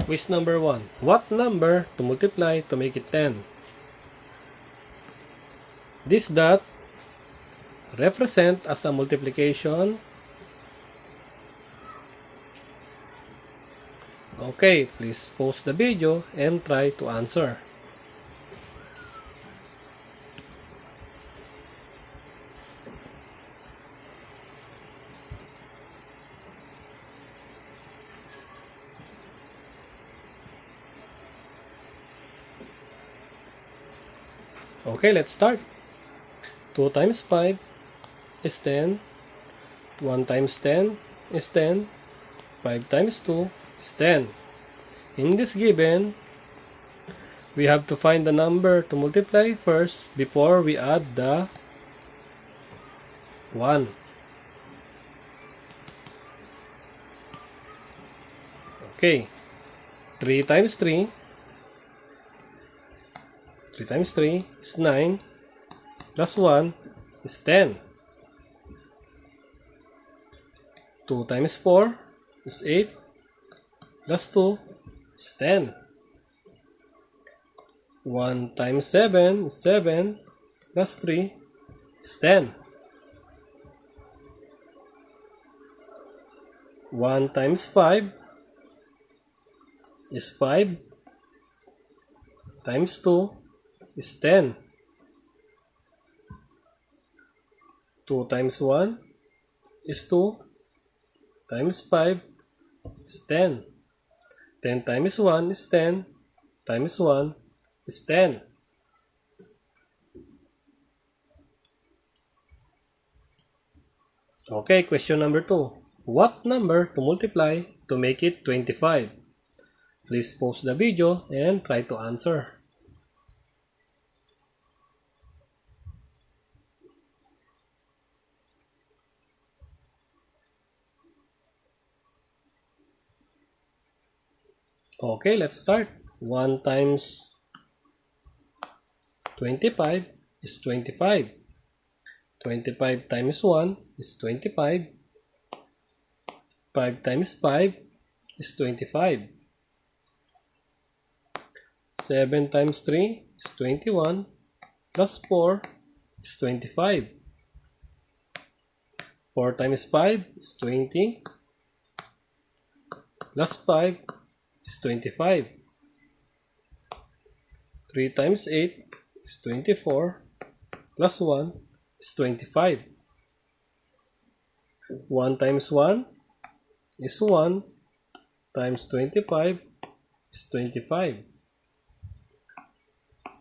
Quiz number 1. What number to multiply to make it 10? This dot represent as a multiplication. Okay, please pause the video and try to answer. Okay, let's start. 2 times 5 is 10. 1 times 10 is 10. 5 times 2 is 10. In this given, we have to find the number to multiply first before we add the 1. Okay, 3 times 3. 3 times 3 is 9, plus 1 is 10. 2 times 4 is 8, plus 2 is 10. 1 times 7 is 7, plus 3 is 10. 1 times 5 is 5, times 2 is 10. 2 times 1 is 2, times 5 is 10. 10 times 1 is 10, times 1 is 10. Okay, question number 2. What number to multiply to make it 25? Please pause the video and try to answer. Okay, let's start. 1 times 25 is 25. 25 times 1 is 25. 5 times 5 is 25. 7 times 3 is 21. Plus 4 is 25. 4 times 5 is 20. Plus 5 is 25. 3 times 8 is 24. Plus 1 is 25. 1 times 1 is 1. Times 25 is 25.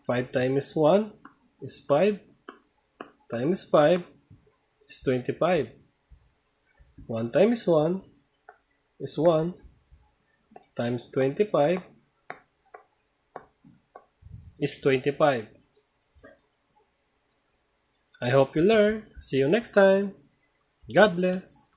5 times 1 is 5. Times 5 is 25. 1 times 1 is 1. Times 25 is 25. I hope you learn. See you next time. God bless.